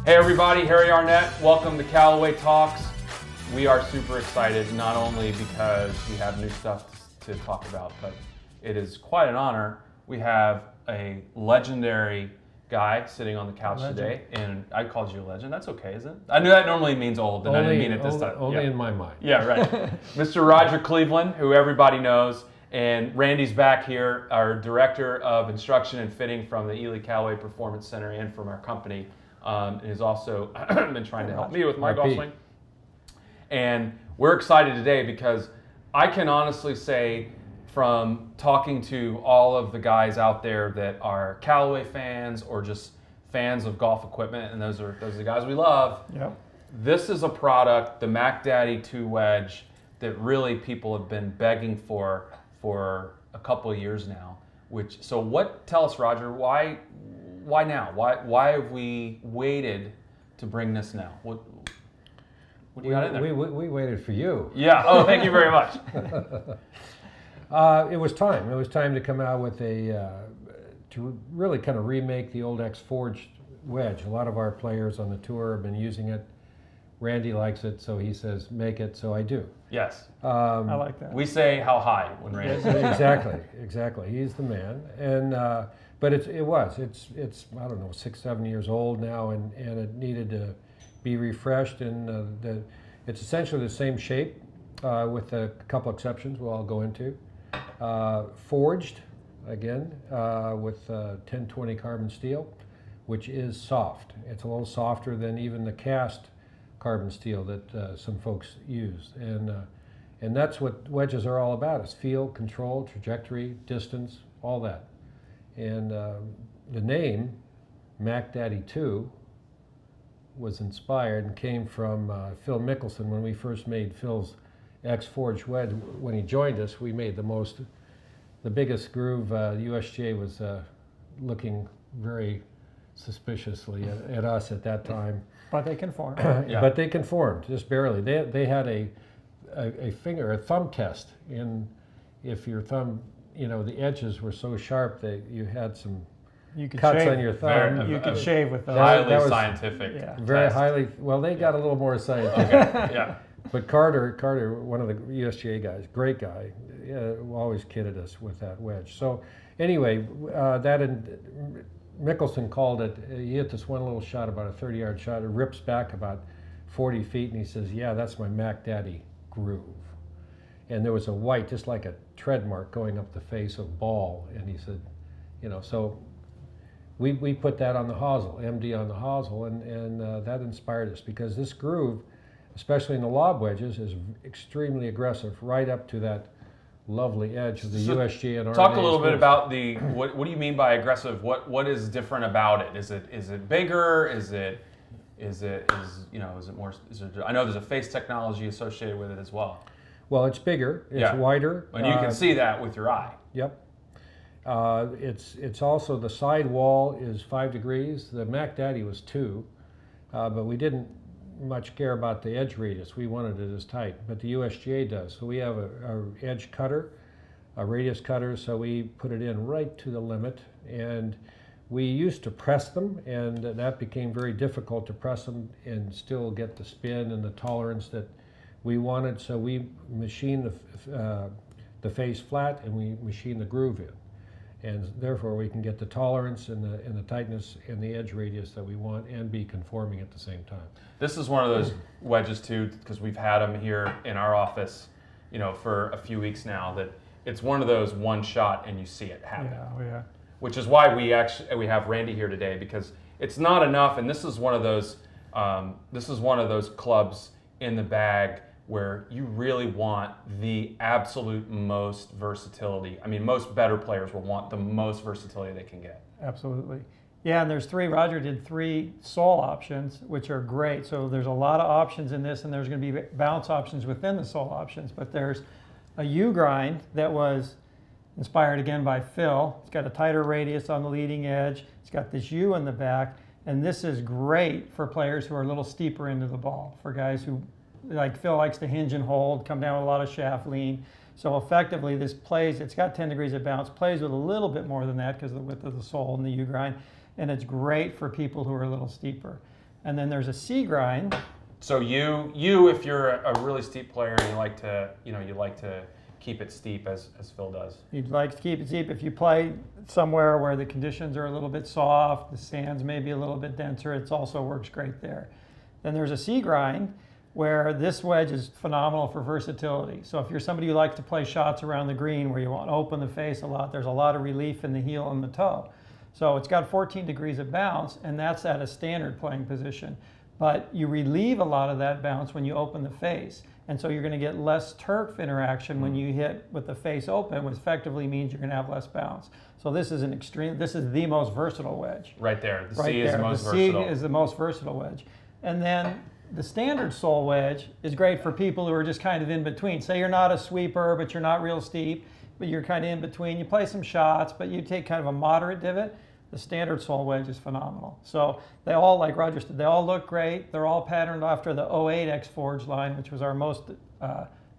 Hey everybody, Harry Arnett. Welcome to Callaway Talks. We are super excited, not only because we have new stuff to talk about, but it is quite an honor. We have a legendary guy sitting on the couch today, and I called you a legend. That's okay, isn't it? I knew that normally means old, and I didn't mean it this time. Only in my mind. Yeah, right. Mr. Roger Cleveland, who everybody knows, and Randy's back here, our Director of Instruction and Fitting from the Ely Callaway Performance Center and from our company. And has also been trying to help me with my golf swing. And we're excited today because I can honestly say, from talking to all of the guys out there that are Callaway fans or just fans of golf equipment, and those are the guys we love. Yep. This is a product, the Mack Daddy 2 wedge, that really people have been begging for a couple of years now. Tell us, Roger, why now? Why have we waited to bring this now? What do you got in there? We waited for you. Yeah. Oh, thank you very much. It was time. It was time to come out with to really kind of remake the old X-Forged wedge. A lot of our players on the tour have been using it. Randy likes it, so he says, make it, so I do. Yes. I like that. We say how high when Randy says Exactly. He's the man. And but it's I don't know, 6-7 years old now, and it needed to be refreshed. And it's essentially the same shape with a couple exceptions we'll all go into. Forged again with 1020 carbon steel, which is soft. It's a little softer than even the cast carbon steel that some folks use, and that's what wedges are all about: is feel, control, trajectory, distance, all that. And the name Mack Daddy 2 was inspired and came from Phil Mickelson. When we first made Phil's X-Forged wedge, when he joined us, we made the biggest groove. The USGA was looking very suspiciously at us at that time. But they conformed. Yeah. But they conformed, just barely. They had a thumb test, and if your thumb, the edges were so sharp that you had some cuts on your thumb. You could shave with those. Highly scientific. Yeah. Very highly. Well, they got a little more scientific. Okay. Yeah. But Carter, one of the USGA guys, great guy, always kidded us with that wedge. So anyway, Mickelson called it, he hit this one little shot, about a 30-yard shot. It rips back about 40 feet, and he says, yeah, that's my Mack Daddy groove. And there was a white, just like a tread mark going up the face of ball. And he said, so we put that on the hosel, MD on the hosel, and that inspired us, because this groove, especially in the lob wedges, is extremely aggressive, right up to that lovely edge of the USGA and RNA. Talk a little bit about what do you mean by aggressive? What is different about it? Is it bigger? Is it more? I know there's a face technology associated with it as well. Well, it's bigger. It's wider. And you can see that with your eye. Yep. It's also, the side wall is 5 degrees. The Mack Daddy was 2, but we didn't much care about the edge radius. We wanted it as tight, but the USGA does. So we have a edge cutter, a radius cutter, so we put it in right to the limit. And we used to press them, and that became very difficult to press them and still get the spin and the tolerance that we wanted. So we machined the face flat, and we machined the groove in. And therefore we can get the tolerance and the tightness and the edge radius that we want, and be conforming at the same time. This is one of those wedges too, because we've had them here in our office, for a few weeks now, that it's one of those one shot and you see it happen. Yeah. Which is why we have Randy here today, because it's not enough, and this is one of those clubs in the bag where you really want the absolute most versatility. I mean, most better players will want the most versatility they can get. Absolutely. Yeah, and there's 3, Roger did 3 sole options, which are great. So there's a lot of options in this, and there's going to be bounce options within the sole options. But there's a U-grind that was inspired again by Phil. It's got a tighter radius on the leading edge. It's got this U in the back, and this is great for players who are a little steeper into the ball, for guys who, like Phil, likes to hinge and hold, come down with a lot of shaft lean. So effectively this plays, it's got 10 degrees of bounce, plays with a little bit more than that because of the width of the sole and the U-grind, and it's great for people who are a little steeper. And then there's a C grind. So you if you're a really steep player, you like to keep it steep as Phil does. You'd like to keep it steep. If you play somewhere where the conditions are a little bit soft, the sands may be a little bit denser, it also works great there. Then there's a C grind, where this wedge is phenomenal for versatility. So if you're somebody who likes to play shots around the green where you want to open the face a lot, there's a lot of relief in the heel and the toe. So it's got 14 degrees of bounce, and that's at a standard playing position. But you relieve a lot of that bounce when you open the face. And so you're going to get less turf interaction when you hit with the face open, which effectively means you're going to have less bounce. So this is the most versatile wedge. Right there. The Right C there. is the most the versatile. C is the most versatile wedge. And then the standard sole wedge is great for people who are just kind of in between. Say you're not a sweeper, but you're not real steep, but you're kind of in between. You play some shots, but you take kind of a moderate divot. The standard sole wedge is phenomenal. So they all, like Roger said, they all look great. They're all patterned after the 08 X-Forge line, which was our most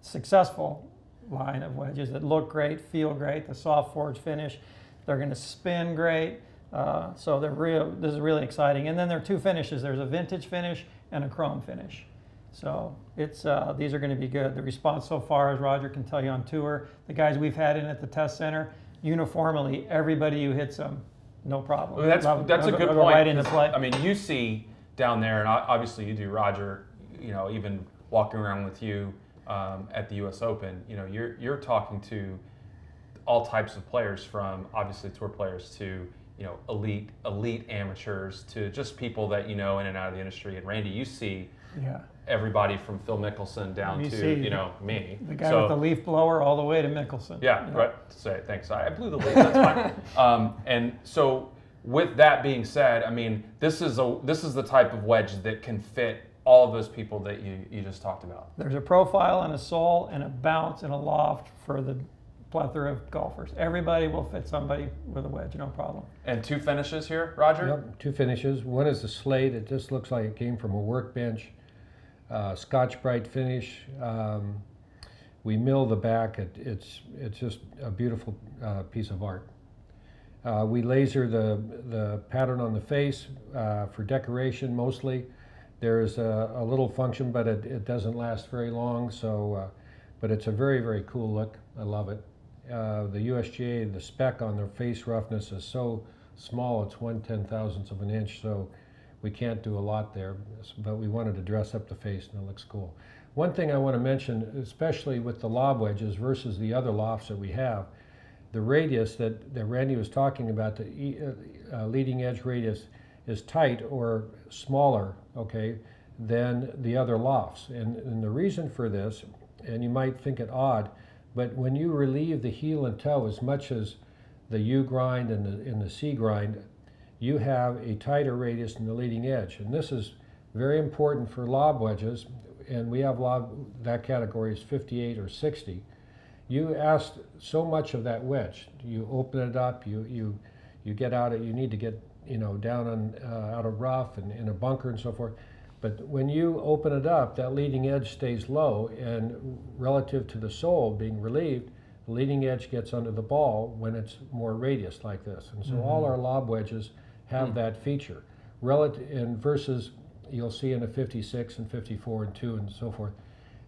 successful line of wedges that look great, feel great, the soft forge finish. They're going to spin great. So this is really exciting. And then there are two finishes. There's a vintage finish and a chrome finish. So these are going to be good. The response so far, as Roger can tell you on tour, the guys we've had in at the test center, uniformly, everybody who hits them, no problem. Well, that's a good point. Right into play. I mean, you see down there, and obviously you do, Roger. Even walking around with you at the U.S. Open, you're talking to all types of players, from obviously tour players to elite amateurs to just people that in and out of the industry. And Randy, you see everybody from Phil Mickelson down to me. The guy with the leaf blower all the way to Mickelson. Yeah, right. Say thanks. I blew the leaf. That's fine. And so, with that being said, I mean, this is the type of wedge that can fit all of those people that you just talked about. There's a profile and a sole and a bounce and a loft for the plethora of golfers. Everybody will fit somebody with a wedge, no problem. And two finishes here, Roger? Yep, two finishes. One is the slate. It just looks like it came from a workbench. Scotch-Brite finish. We mill the back. It's just a beautiful piece of art. We laser the pattern on the face for decoration mostly. There's a little function, but it doesn't last very long. So, but it's a very, very cool look. I love it. The USGA, the spec on their face roughness is so small, it's 1/10,000th of an inch, so we can't do a lot there, but we wanted to dress up the face and it looks cool. One thing I want to mention, especially with the lob wedges versus the other lofts that we have, the radius that Randy was talking about, the leading edge radius, is tight or smaller, okay, than the other lofts. And the reason for this, and you might think it odd, but when you relieve the heel and toe as much as the U grind and the C grind, you have a tighter radius in the leading edge. And this is very important for lob wedges, and we have that category is 58 or 60. You asked so much of that wedge. You open it up, you get out it, you need to get down on out of rough and in a bunker and so forth. But when you open it up, that leading edge stays low, and relative to the sole being relieved, the leading edge gets under the ball when it's more radius like this. And so all our lob wedges have that feature. Versus you'll see in a 56 and 54 and 2 and so forth,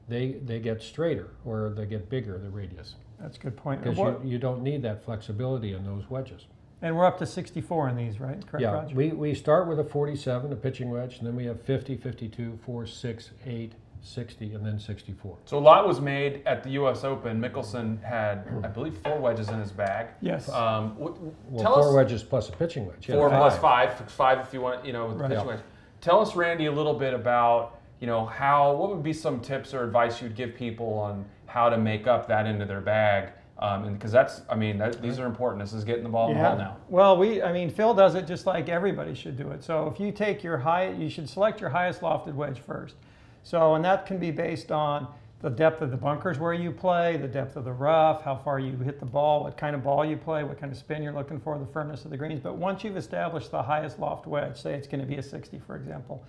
they get straighter or they get bigger, the radius. That's a good point. Because you don't need that flexibility in those wedges. And we're up to 64 in these, right? Correct, yeah, Roger? we start with a 47, a pitching wedge, and then we have 50, 52, 4, 6, 8, 60, and then 64. So a lot was made at the U.S. Open. Mickelson had, I believe, 4 wedges in his bag. Yes. Well, tell 4 us, wedges plus a pitching wedge. Yeah, 4 plus 5 if you want, with the pitching wedge. Tell us, Randy, a little bit about, what would be some tips or advice you'd give people on how to make up that into their bag? Because these are important. This is getting the ball in the hole now. Well, Phil does it just like everybody should do it. So if you take you should select your highest lofted wedge first. So, and that can be based on the depth of the bunkers where you play, the depth of the rough, how far you hit the ball, what kind of ball you play, what kind of spin you're looking for, the firmness of the greens. But once you've established the highest loft wedge, say it's going to be a 60, for example,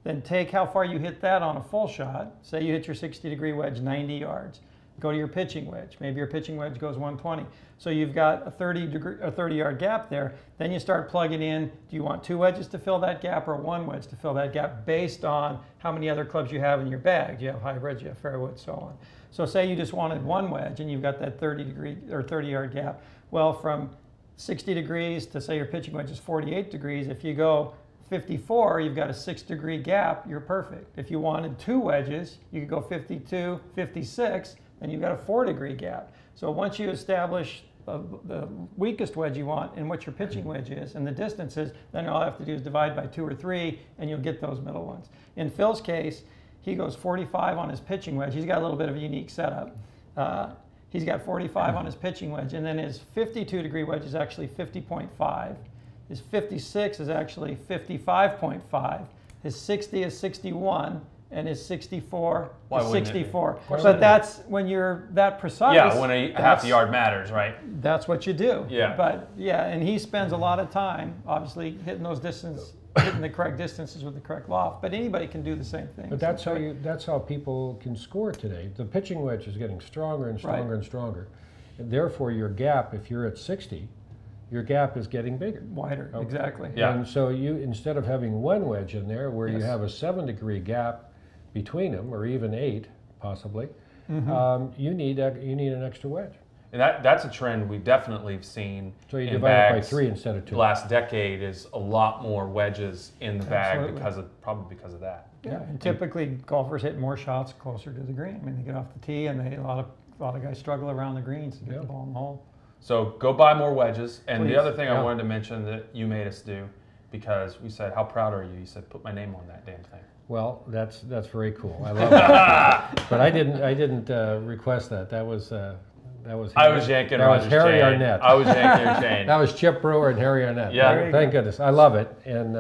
then take how far you hit that on a full shot. Say you hit your 60-degree wedge 90 yards. go to your pitching wedge. Maybe your pitching wedge goes 120. So you've got a 30-yard gap there. Then you start plugging in, do you want 2 wedges to fill that gap or 1 wedge to fill that gap based on how many other clubs you have in your bag? Do you have hybrids, you have fairwoods, so on. So say you just wanted 1 wedge and you've got that 30-yard gap. Well, from 60 degrees to say your pitching wedge is 48 degrees, if you go 54, you've got a 6-degree gap, you're perfect. If you wanted 2 wedges, you could go 52, 56, then you've got a 4-degree gap. So once you establish the weakest wedge you want and what your pitching wedge is and the distances, then all I have to do is divide by 2 or 3 and you'll get those middle ones. In Phil's case, he goes 45 on his pitching wedge. He's got a little bit of a unique setup. He's got 45 on his pitching wedge, and then his 52-degree wedge is actually 50.5. His 56 is actually 55.5. His 60 is 61. And his 64 is 64. But that's when you're that precise. Yeah, when half the yard matters, right? That's what you do. Yeah. But yeah, and he spends a lot of time, obviously, hitting the correct distances with the correct loft. But anybody can do the same thing. But that's how people can score today. The pitching wedge is getting stronger and stronger and stronger. And therefore, your gap, if you're at 60, your gap is getting bigger. Wider, exactly. Yeah. And so you, instead of having 1 wedge in there where you have a 7-degree gap between them, or even 8 possibly, you need an extra wedge. And that's a trend we definitely have seen. So you in divide it by bags 3 instead of 2. The last decade is a lot more wedges in the bag Absolutely. probably because of that. Yeah, and typically golfers hit more shots closer to the green. I mean, they get off the tee, and a lot of guys struggle around the greens to get the ball in the hole. So go buy more wedges. And Please. the other thing I wanted to mention that you made us do, because we said, how proud are you? You said, put my name on that damn thing. Well, that's very cool. I love that. But I didn't request that. That was I was yanking Roger's chain. Harry Arnett. I was yanking your chain. That was Chip Brewer and Harry Arnett. Yeah. Thank goodness. I love it. And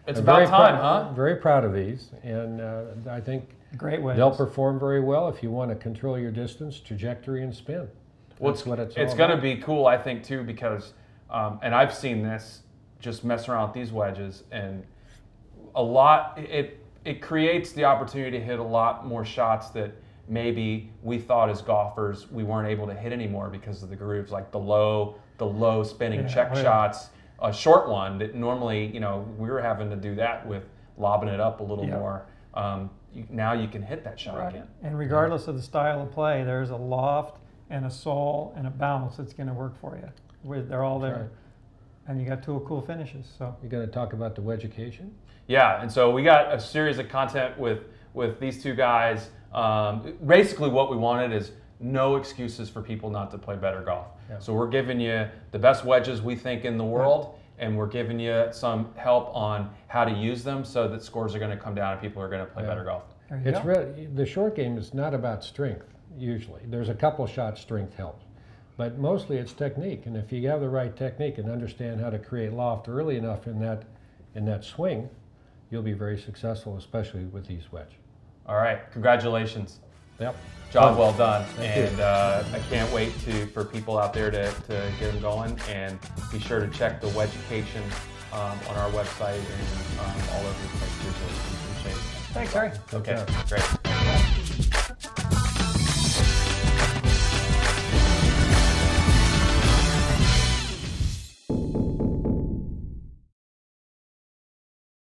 it's I'm about very time, huh? Very proud of these. And I think Great wedges. they'll perform very well if you want to control your distance, trajectory, and spin. That's what it's all going to about. be cool, I think, too, because, and I've seen this, just mess around with these wedges, and a lot, it creates the opportunity to hit a lot more shots that maybe we thought as golfers we weren't able to hit anymore because of the grooves, like the low spinning check shots, a short one that normally, we were having to do that with lobbing it up a little more. Now you can hit that shot again. And regardless of the style of play, there's a loft and a sole and a bounce that's going to work for you. They're all there. Right. And you got 2 cool finishes. So you're going to talk about the wedgication? Yeah, and so we got a series of content with these 2 guys. Basically what we wanted is no excuses for people not to play better golf. Yeah. So we're giving you the best wedges we think in the world, and we're giving you some help on how to use them so that scores are going to come down and people are going to play better golf. The short game is not about strength, usually. There's a couple shots strength helps. But mostly it's technique, and if you have the right technique and understand how to create loft early enough in that swing, you'll be very successful, especially with these wedge. All right, congratulations. Yep. Job well done. And I can't wait for people out there to get them going, and be sure to check the wedgication on our website and all over the place. Appreciate it. Thanks, Harry. Okay, great.